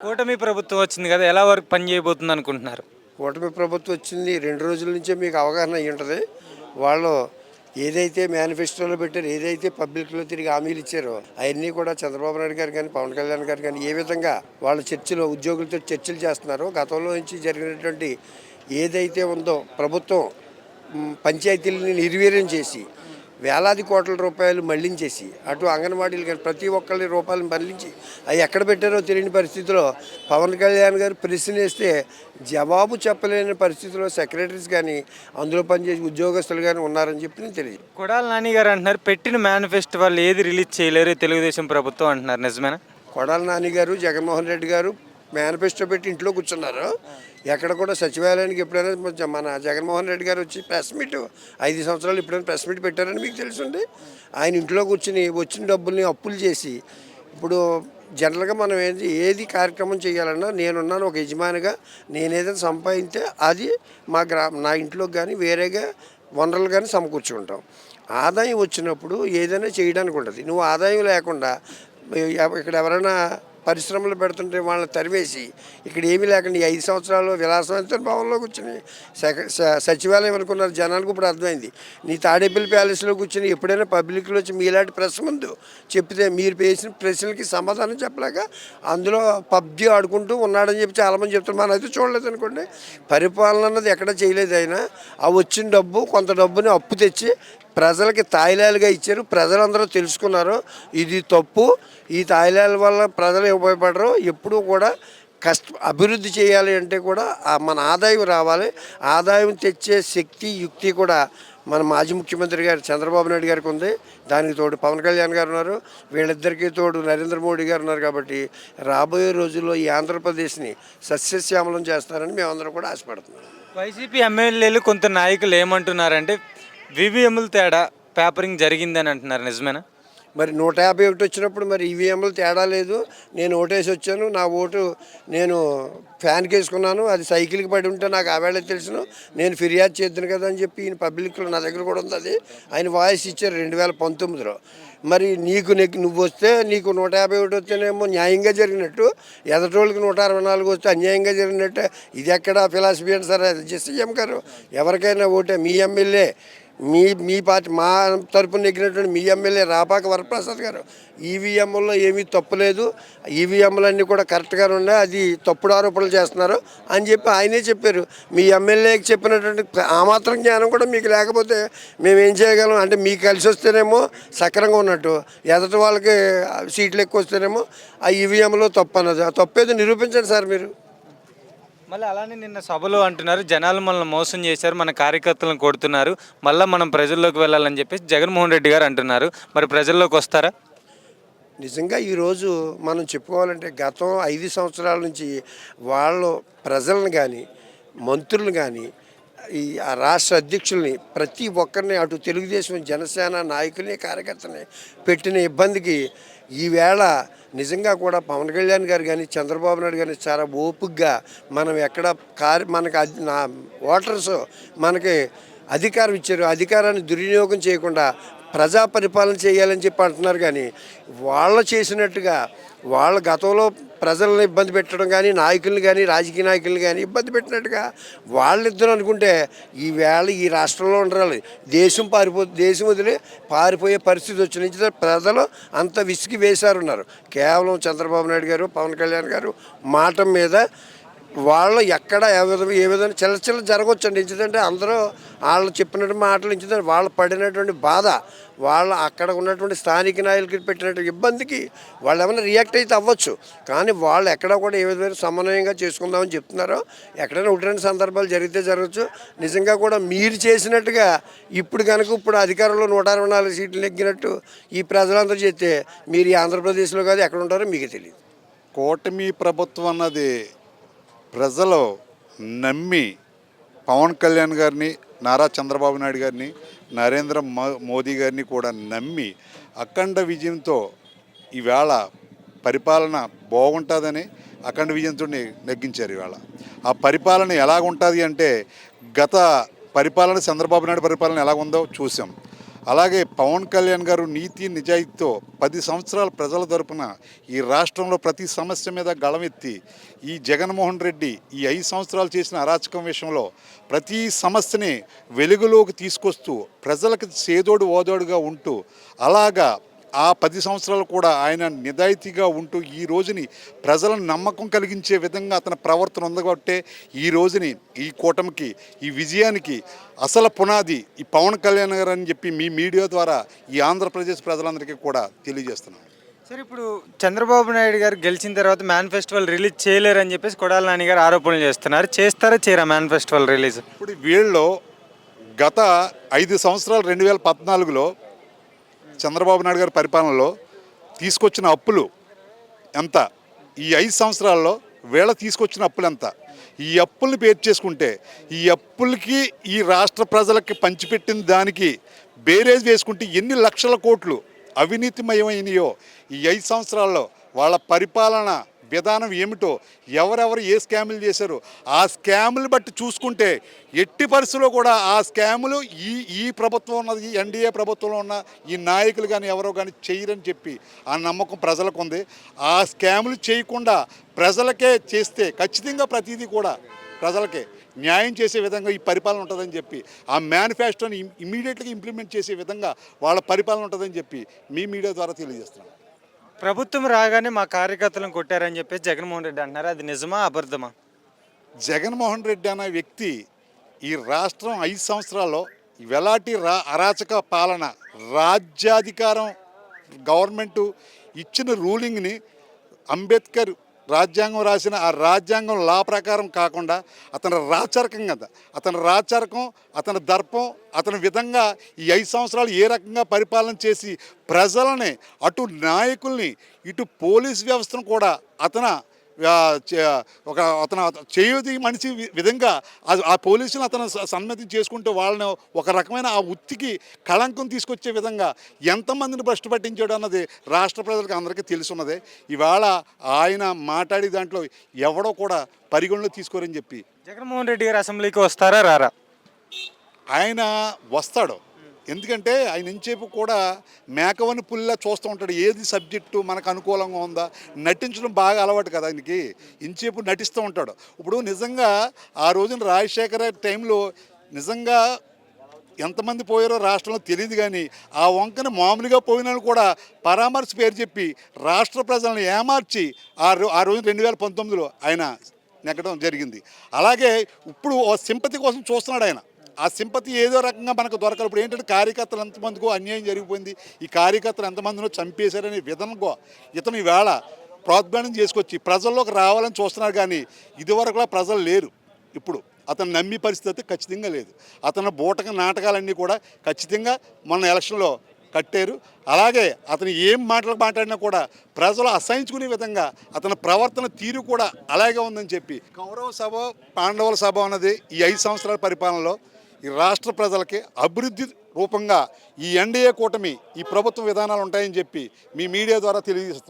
కూటమి ప్రభుత్వం వచ్చింది కదా! ఎలా వరకు పని చేయబోతుంది అనుకుంటున్నారు? కూటమి ప్రభుత్వం వచ్చింది 2 రోజుల నుంచే మీకు అవగాహన అయ్యి ఉంటది. వాళ్ళు ఏదైతే మేనిఫెస్టోలో పెట్టారో, ఏదైతే పబ్లిక్‌లో తిరిగి హామీలు ఇచ్చారో, అయన్నీ కూడా చంద్రబాబు నాయుడు గారు గాని, పవన్ కళ్యాణ్ గారు గాని ఏ విధంగా వాళ్ళ చర్చలో ఉద్యోగులతో చర్చలు చేస్తున్నారో, గతంలో నుంచి జరిగినటువంటి ఏదైతే ఉందో ప్రభుత్వం పంచాయతీలని నిర్వీర్యం చేసి, వేలాది కోట్ల రూపాయలు మళ్లించేసి, అటు అంగన్వాడీలు కానీ ప్రతి ఒక్కరి రూపాయలు మళ్లించి అవి ఎక్కడ పెట్టారో తెలియని పరిస్థితిలో పవన్ కళ్యాణ్ గారు ప్రశ్నేస్తే జవాబు చెప్పలేని పరిస్థితిలో సెక్రటరీస్ కానీ అందులో పనిచేసే ఉద్యోగస్తులు కానీ ఉన్నారని చెప్పి నేను తెలియదు. కొడాల నాని గారు అంటున్నారు, పెట్టిన మేనిఫెస్టో వాళ్ళు ఏది రిలీజ్ చేయలేరు తెలుగుదేశం ప్రభుత్వం అంటున్నారు. నిజమేనా? కొడాల నాని గారు, జగన్మోహన్ రెడ్డి గారు మేనిఫెస్టో పెట్టి ఇంట్లో కూర్చున్నారు. ఎక్కడ కూడా సచివాలయానికి ఎప్పుడైనా మన జగన్మోహన్ రెడ్డి గారు వచ్చి ప్రెస్ మీట్ 5 సంవత్సరాలు ఎప్పుడైనా ప్రెస్ మీట్ పెట్టారని మీకు తెలుసుండి. ఆయన ఇంట్లో కూర్చుని వచ్చిన డబ్బుల్ని అప్పులు చేసి, ఇప్పుడు జనరల్గా మనం ఏది కార్యక్రమం చేయాలన్నా నేనున్నాను ఒక యజమానిగా, నేనేదైనా సంపాదింస్తే అది నా ఇంట్లోకి కానీ వేరేగా వనరులు కానీ సమకూర్చుకుంటాం. ఆదాయం వచ్చినప్పుడు ఏదైనా చేయడానికి ఉంటుంది. నువ్వు ఆదాయం లేకుండా ఇక్కడ ఎవరైనా పరిశ్రమలు పెడుతుంటే వాళ్ళని తరివేసి ఇక్కడ ఏమీ లేకుండా ఈ 5 సంవత్సరాలు విలాసవంత భవన్లో కూర్చుని సచివాలయం అనుకున్నారు జనాలకు. ఇప్పుడు అర్థమైంది. నీ తాడేపల్లి ప్యాలెస్లో కూర్చుని ఎప్పుడైనా పబ్లిక్లో వచ్చి మీలాంటి ప్రెస్ ముందు చెప్తే మీరు వేసిన ప్రశ్నలకి సమాధానం చెప్పలేక అందులో పబ్జి ఆడుకుంటూ ఉన్నాడని చెప్పి చాలామంది చెప్తారు. మనం అయితే చూడలేదు అనుకోండి. పరిపాలన అన్నది ఎక్కడ చేయలేదు. అయినా ఆ వచ్చిన డబ్బు కొంత డబ్బుని అప్పు తెచ్చి ప్రజలకి తాయిలాలుగా ఇచ్చారు. ప్రజలందరూ తెలుసుకున్నారు ఇది తప్పు. ఈ తాయిలాల వల్ల ప్రజలు ఉపయోగపడరు. ఎప్పుడూ కూడా అభివృద్ధి చేయాలి అంటే కూడా మన ఆదాయం రావాలి. ఆదాయం తెచ్చే శక్తి యుక్తి కూడా మన మాజీ ముఖ్యమంత్రి గారు చంద్రబాబు నాయుడు గారికి ఉంది. దానికి తోడు పవన్ కళ్యాణ్ గారు ఉన్నారు. వీళ్ళిద్దరికీ తోడు నరేంద్ర మోడీ గారు ఉన్నారు. కాబట్టి రాబోయే రోజుల్లో ఈ ఆంధ్రప్రదేశ్ని సస్యశ్యామలం చేస్తారని మేమందరం కూడా ఆశపడుతున్నాం. వైసీపీ ఎమ్మెల్యేలు కొంత నాయకులు ఏమంటున్నారంటే ఈవీఎంలు తేడా పేపరింగ్ జరిగిందని అంటున్నారు. నిజమేనా? మరి 151 వచ్చినప్పుడు మరి ఈవీఎంలు తేడా లేదు. నేను ఓటేసి వచ్చాను. నా ఓటు నేను ఫ్యాన్కి వేసుకున్నాను. అది సైకిల్కి పడి ఉంటే నాకు ఆవేళ తెలుసును. నేను ఫిర్యాదు చేద్దాను కదా అని చెప్పి ఈయన పబ్లిక్లో నా దగ్గర కూడా ఉంది. అది ఆయన వాయిస్ ఇచ్చారు 2019లో. మరి నువ్వు వస్తే నీకు 151 వస్తేనేమో న్యాయంగా జరిగినట్టు, ఎదటోళ్ళకి 164 వస్తే అన్యాయంగా జరిగినట్టు. ఇది ఎక్కడ ఫిలాసఫీ అంటే సార్? సీఎం గారు ఎవరికైనా ఓటే మీ ఎమ్మెల్యే మీ పార్టీ మా తరపున నెగ్గినటువంటి మీ ఎమ్మెల్యే రాపాక వరప్రసాద్ గారు ఈవీఎంలో ఏమీ తప్పులేదు, ఈవీఎంలన్నీ కూడా కరెక్ట్గానే ఉన్నాయి, అది తప్పుడు ఆరోపణలు చేస్తున్నారు అని చెప్పి ఆయనే చెప్పారు. మీ ఎమ్మెల్యేకి చెప్పినటువంటి ఆ మాత్రం జ్ఞానం కూడా మీకు లేకపోతే మేమేం చేయగలం? అంటే మీకు కలిసి వస్తేనేమో సక్రంగా ఉన్నట్టు, ఎదటి వాళ్ళకి సీట్లు ఎక్కువ వస్తేనేమో ఆ ఈవీఎంలో తప్పు అన్నది. ఆ తప్పేది నిరూపించండి సార్ మీరు. మళ్ళీ అలానే నిన్న సభలో అంటున్నారు, జనాలు మనల్ని మోసం చేశారు, మన కార్యకర్తలను కొడుతున్నారు, మళ్ళీ మనం ప్రజల్లోకి వెళ్ళాలని చెప్పేసి జగన్మోహన్ రెడ్డి గారు అంటున్నారు. మరి ప్రజల్లోకి వస్తారా? నిజంగా ఈరోజు మనం చెప్పుకోవాలంటే గతం 5 సంవత్సరాల నుంచి వాళ్ళు ప్రజలను కానీ మంత్రులను కానీ ఈ రాష్ట్ర అధ్యక్షుల్ని ప్రతి ఒక్కరిని అటు తెలుగుదేశం జనసేన నాయకుల్ని కార్యకర్తని పెట్టిన ఇబ్బందికి ఈవేళ నిజంగా కూడా పవన్ కళ్యాణ్ గారు కానీ చంద్రబాబు నాయుడు కానీ చాలా ఓపికగా మనం ఎక్కడ మనకి ఓటర్స్ మనకి అధికారం ఇచ్చారు, అధికారాన్ని దుర్వినియోగం చేయకుండా ప్రజా పరిపాలన చేయాలని చెప్పి అంటున్నారు. కానీ వాళ్ళు చేసినట్టుగా వాళ్ళ గతంలో ప్రజలను ఇబ్బంది పెట్టడం కానీ నాయకుల్ని కానీ రాజకీయ నాయకుల్ని కానీ ఇబ్బంది పెట్టినట్టుగా వాళ్ళిద్దరూ అనుకుంటే ఈవేళ ఈ రాష్ట్రంలో ఉండాలి. దేశం వదిలి పారిపోయే పరిస్థితి వచ్చిన ప్రజలు అంత విసిగి వేశారున్నారు. కేవలం చంద్రబాబు నాయుడు గారు పవన్ కళ్యాణ్ గారు మాట మీద వాళ్ళు ఎక్కడ ఏ విధంగా చిల్ల జరగవచ్చండి. ఎందుకంటే అందరూ వాళ్ళు చెప్పినట్టు మాటలు ఇచ్చిందంటే వాళ్ళు పడినటువంటి బాధ, వాళ్ళు అక్కడ ఉన్నటువంటి స్థానిక నాయకులకి పెట్టినటువంటి ఇబ్బందికి వాళ్ళు ఏమైనా రియాక్ట్ అయితే అవ్వచ్చు. కానీ వాళ్ళు ఎక్కడ కూడా ఏ విధమైన సమన్వయంగా చేసుకుందామని చెప్తున్నారో, ఎక్కడైనా 1-2 సందర్భాలు జరిగితే జరగచ్చు. నిజంగా కూడా మీరు చేసినట్టుగా ఇప్పుడు అధికారంలో 164 సీట్లు నెగ్గినట్టు ఈ ప్రజలందరూ చేస్తే మీరు ఈ ఆంధ్రప్రదేశ్లో కాదు ఎక్కడ ఉంటారో మీకు తెలియదు. కూటమి ప్రభుత్వం అన్నది ప్రజలు నమ్మి పవన్ కళ్యాణ్ గారిని, నారా చంద్రబాబు నాయుడు గారిని, నరేంద్ర మోదీ గారిని కూడా నమ్మి అఖండ విజయంతో ఈవేళ పరిపాలన బాగుంటుందని అఖండ విజయంతో నెగ్గించారు. ఈవేళ ఆ పరిపాలన ఎలాగుంటుంది అంటే గత పరిపాలన చంద్రబాబు నాయుడు పరిపాలన ఎలాగుందో చూసాం. అలాగే పవన్ కళ్యాణ్ గారు నీతి నిజాయితీతో 10 సంవత్సరాల ప్రజల తరపున ఈ రాష్ట్రంలో ప్రతి సమస్య మీద గళమెత్తి ఈ జగన్మోహన్ రెడ్డి ఈ 5 సంవత్సరాలు చేసిన అరాచకం విషయంలో ప్రతి సమస్యని వెలుగులోకి తీసుకొస్తూ ప్రజలకు సేదోడు ఓదోడుగా ఉంటూ అలాగా ఆ 10 సంవత్సరాలు కూడా ఆయన నిజాయితీగా ఉంటూ ఈ రోజుని ప్రజలను నమ్మకం కలిగించే విధంగా అతని ప్రవర్తన ఉంది కాబట్టే ఈ రోజుని ఈ కూటమికి ఈ విజయానికి అసలు పునాది ఈ పవన్ కళ్యాణ్ గారు అని చెప్పి మీ మీడియా ద్వారా ఈ ఆంధ్రప్రదేశ్ ప్రజలందరికీ కూడా తెలియజేస్తున్నాను. సార్ ఇప్పుడు చంద్రబాబు నాయుడు గారు గెలిచిన తర్వాత మేనిఫెస్టోలు రిలీజ్ చేయలేరని చెప్పేసి కొడాల నాని గారు ఆరోపణలు చేస్తున్నారు. చేస్తారా చేయరా మేనిఫెస్టోలు రిలీజ్? ఇప్పుడు వీళ్ళు గత 5 సంవత్సరాలు 2014లో చంద్రబాబు నాయుడు గారి పరిపాలనలో తీసుకొచ్చిన అప్పులు ఎంత, ఈ 5 సంవత్సరాల్లో వీళ్ళ తీసుకొచ్చిన అప్పులు ఎంత, ఈ అప్పుల్ని పేరు చేసుకుంటే ఈ అప్పులకి ఈ రాష్ట్ర ప్రజలకి పంచిపెట్టిన దానికి బేరేజ్ వేసుకుంటే ఎన్ని లక్షల కోట్లు అవినీతిమయమైనయో ఈ 5 సంవత్సరాల్లో వాళ్ళ పరిపాలన విధానం ఏమిటో ఎవరెవరు ఏ స్కాములు చేశారో ఆ స్కాములు బట్టి చూసుకుంటే ఎట్టి పరిస్థితుల్లో కూడా ఆ స్కాములు ఈ ప్రభుత్వం ఉన్నది ఈ ఎన్డీఏ ప్రభుత్వంలో ఉన్న ఈ నాయకులు కానీ ఎవరో కానీ చేయరని చెప్పి ఆ నమ్మకం ప్రజలకు ఉంది. ఆ స్కాములు చేయకుండా ప్రజలకే చేస్తే ఖచ్చితంగా ప్రతిదీ కూడా ప్రజలకే న్యాయం చేసే విధంగా ఈ పరిపాలన ఉంటుందని చెప్పి ఆ మేనిఫెస్టోని ఇమీడియట్గా ఇంప్లిమెంట్ చేసే విధంగా వాళ్ళ పరిపాలన ఉంటుందని చెప్పి మీ మీడియా ద్వారా తెలియజేస్తున్నాను. ప్రభుత్వం రాగానే మా కార్యకర్తలను కొట్టారని చెప్పేసి జగన్మోహన్ రెడ్డి అంటున్నారు. అది నిజమా అబద్ధమా? జగన్మోహన్ రెడ్డి అనే వ్యక్తి ఈ రాష్ట్రం 5 సంవత్సరాల్లో వెలాంటి అరాచక పాలన రాజ్యాధికారం గవర్నమెంటు ఇచ్చిన రూలింగ్ని అంబేద్కర్ రాజ్యాంగం రాసిన ఆ రాజ్యాంగం లా ప్రకారం కాకుండా అతని రాచరికం కదా, అతని రాచరికం, అతని దర్పం, అతని విధంగా ఈ 5 సంవత్సరాలు ఏ రకంగా పరిపాలన చేసి ప్రజలని అటు నాయకుల్ని ఇటు పోలీస్ వ్యవస్థను కూడా అతను చేయుది మనిషి విధంగా ఆ పోలీసులు అతను సన్మతి చేసుకుంటూ వాళ్ళని ఒక రకమైన ఆ వృత్తికి కళంకం తీసుకొచ్చే విధంగా ఎంతమందిని భ్రష్టు పట్టించాడు అన్నది రాష్ట్ర ప్రజలకు అందరికీ తెలుసున్నదే. ఇవాళ ఆయన మాట్లాడే దాంట్లో ఎవడో కూడా పరిగణలో తీసుకోరని చెప్పి జగన్మోహన్ రెడ్డి గారు అసెంబ్లీకి వస్తారా రారా? ఆయన వస్తాడు. ఎందుకంటే ఆయన ఎంచేపు కూడా మేకవని పుల్లా చూస్తూ ఉంటాడు. ఏది సబ్జెక్టు మనకు అనుకూలంగా ఉందా, నటించడం బాగా అలవాటు కదా ఆయనకి, ఎంచేపు నటిస్తూ ఉంటాడు. ఇప్పుడు నిజంగా ఆ రోజున రాజశేఖర టైంలో నిజంగా ఎంతమంది పోయారో రాష్ట్రంలో తెలియదు, కానీ ఆ వంకని మామూలుగా పోయిన కూడా పరామర్శ పేరు చెప్పి రాష్ట్ర ప్రజలను ఏమార్చి ఆ రోజు 2019లో ఆయన నెగ్గడం జరిగింది. అలాగే ఇప్పుడు సింపతి కోసం చూస్తున్నాడు ఆయన. ఆ సింపతి ఏదో రకంగా మనకు దొరకాలి. ఇప్పుడు ఏంటంటే కార్యకర్తలు ఎంతమందికో అన్యాయం జరిగిపోయింది, ఈ కార్యకర్తలు ఎంతమందినో చంపేశారనే విధంగా ఇతను ఈవేళ ప్రోద్బలం చేసుకొచ్చి ప్రజల్లోకి రావాలని చూస్తున్నారు. కానీ ఇదివరకులా ప్రజలు లేరు. ఇప్పుడు అతను నమ్మి పరిస్థితి ఖచ్చితంగా లేదు. అతను బూటక నాటకాలన్నీ కూడా ఖచ్చితంగా మొన్న ఎలక్షన్లో కట్టారు. అలాగే అతను ఏం మాట్లాడినా కూడా ప్రజలు అసహించుకునే విధంగా అతని ప్రవర్తన తీరు కూడా అలాగే ఉందని చెప్పి కౌరవ సభ పాండవుల సభ అన్నది ఈ 5 సంవత్సరాల పరిపాలనలో ఈ రాష్ట్ర ప్రజలకి అభివృద్ధి రూపంగా ఈ ఎన్డీఏ కూటమి ఈ ప్రభుత్వ విధానాలు ఉంటాయని చెప్పి మీ మీడియా ద్వారా తెలియజేస్తున్నారు.